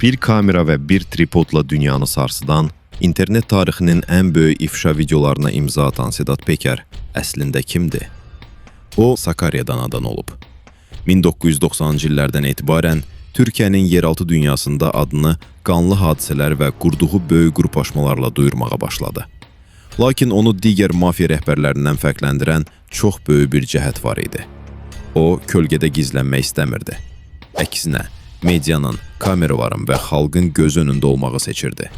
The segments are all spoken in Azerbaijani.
Bir kamera və bir tripodla dünyanı sarsıdan, internet tarixinin ən böyük ifşa videolarına imza atan Sedat Peker əslində kimdir? O, Sakarya'dan anadan olub. 1990-cı illərdən etibarən Türkiyənin yeraltı dünyasında adını qanlı hadisələr və qurduğu böyük qruplaşmalarla duyurmağa başladı. Lakin onu digər mafiya rəhbərlərindən fərqləndirən çox böyük bir cəhət var idi. O, kölgədə gizlənmək istəmirdi. Əksinə, medianın, kameraların və xalqın göz önündə olmağı seçirdi.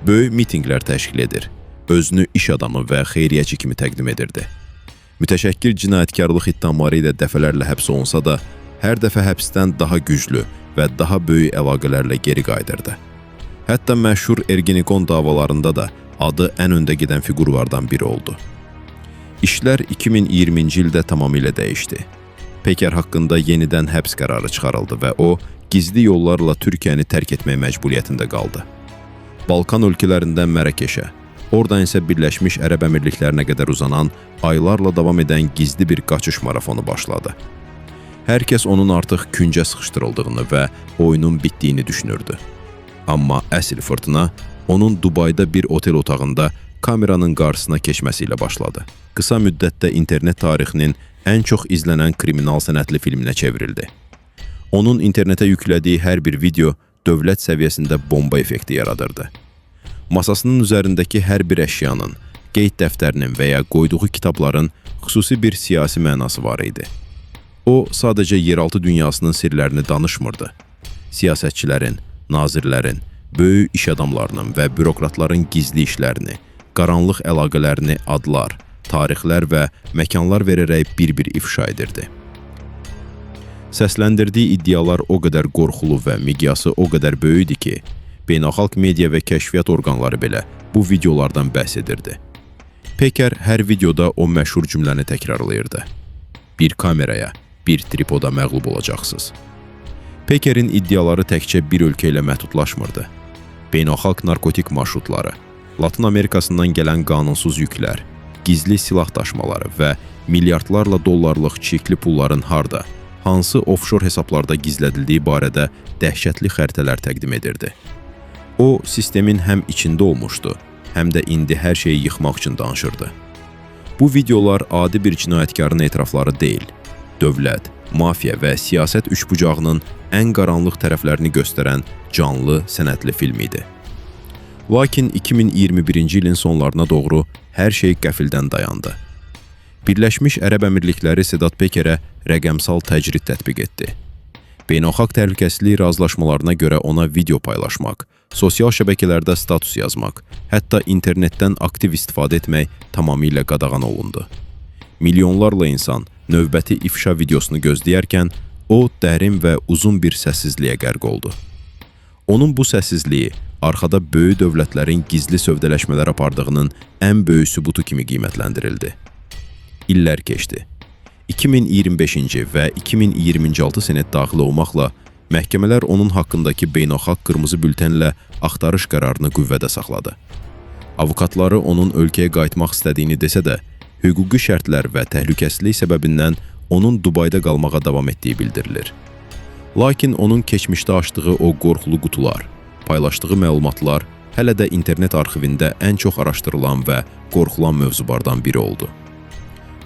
Böyük mitinqlər təşkil edir, özünü iş adamı və xeyriyyəçi kimi təqdim edirdi. Mütəşəkkir cinayətkarlıq iddiaları ilə dəfələrlə həbs olunsa da, hər dəfə həbsdən daha güclü və daha böyük əlaqələrlə geri qayıdırdı. Hətta məşhur Ergenekon davalarında da adı ən öndə gedən fiqurlardan biri oldu. İşlər 2020-ci ildə tamamilə dəyişdi. Peker haqqında yenidən həbs qərarı çıxarıldı və o, gizli yollarla Türkiyəni tərk etmək məcburiyyətində qaldı. Balkan ölkələrindən Mərakeşə, oradan isə Birləşmiş Ərəb Əmirliklərinə qədər uzanan, aylarla davam edən gizli bir qaçış marafonu başladı. Hər kəs onun artıq küncə sıxışdırıldığını və oyunun bitdiyini düşünürdü. Amma əsl fırtına onun Dubayda bir otel otağında kameranın qarşısına keçməsi ilə başladı. Qısa müddətdə internet tarixinin ən çox izlənən kriminal sənətli filminə çevrildi. Onun internetə yüklədiyi hər bir video dövlət səviyyəsində bomba effekti yaradırdı. Masasının üzərindəki hər bir əşyanın, qeyd dəftərinin və ya qoyduğu kitabların xüsusi bir siyasi mənası var idi. O, sadəcə yeraltı dünyasının sirlərini danışmırdı. Siyasətçilərin, nazirlərin, böyük iş adamlarının və bürokratların gizli işlərini, qaranlıq əlaqələrini adlar, tarixlər və məkanlar verərək bir-bir ifşa edirdi. Səsləndirdiyi iddialar o qədər qorxulu və miqyası o qədər böyük idi ki, beynəlxalq media və kəşfiyyat orqanları belə bu videolardan bəhs edirdi. Peker hər videoda o məşhur cümləni təkrarlayırdı. Bir kameraya, bir tripoda məğlub olacaqsınız. Pekerin iddiaları təkcə bir ölkə ilə məhdudlaşmırdı. Beynəlxalq narkotik marşrutları, Latın Amerikasından gələn qanunsuz yüklər, gizli silah daşımaları və milyardlarla dollarlıq çirkli pulların harda, hansı ofşor hesablarda gizlədildiyi barədə dəhşətli xəritələr təqdim edirdi. O, sistemin həm içində olmuşdu, həm də indi hər şeyi yıxmaq üçün danışırdı. Bu videolar adi bir cinayətkarın etirafları deyil, dövlət, mafiya və siyasət üçbucağının ən qaranlıq tərəflərini göstərən canlı, sənətli film idi. Lakin 2021-ci ilin sonlarına doğru hər şey qəfildən dayandı. Birləşmiş Ərəb Əmirlikləri Sedat Pekerə rəqəmsal təcrid tətbiq etdi. Beynəlxalq təhlükəsizlik razılaşmalarına görə ona video paylaşmaq, sosial şəbəkələrdə status yazmaq, hətta internetdən aktiv istifadə etmək tamamilə qadağan olundu. Milyonlarla insan növbəti ifşa videosunu gözləyərkən, o dərin və uzun bir səssizliyə qərq oldu. Onun bu səssizliyi arxada böyük dövlətlərin gizli sövdələşmələr apardığının ən böyük sübutu kimi qiymətləndirildi. İllər keçdi. 2025-ci və 2026 senet daxil olmaqla məhkəmələr onun haqqındakı beynəlxalq qırmızı bültenlə axtarış qərarını qüvvədə saxladı. Avukatları onun ölkəyə qayıtmaq istədiyini desə də, hüquqi şərtlər və təhlükəsizlik səbəbindən onun Dubayda qalmağa davam etdiyi bildirilir. Lakin onun keçmişdə açdığı o qorxulu qutular, paylaşdığı məlumatlar hələ də internet arxivində ən çox araşdırılan və qorxulan mövzulardan biri oldu.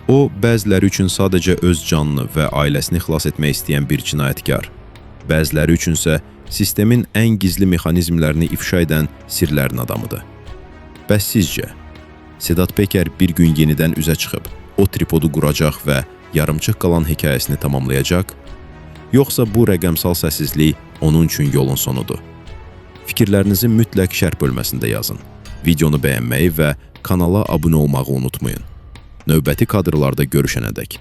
O, bəziləri üçün sadəcə öz canını və ailəsini xilas etmək istəyən bir cinayətkar, bəziləri üçünsə sistemin ən gizli mexanizmlərini ifşa edən sirlərin adamıdır. Bəs sizcə, Sedat Peker bir gün yenidən üzə çıxıb, o tripodu quracaq və yarımçıq qalan hekayəsini tamamlayacaq, yoxsa bu rəqəmsal səssizlik onun üçün yolun sonudur? Fikirlərinizi mütləq şərh bölməsində yazın. Videonu bəyənməyi və kanala abunə olmağı unutmayın. Növbəti kadrlarda görüşənədək.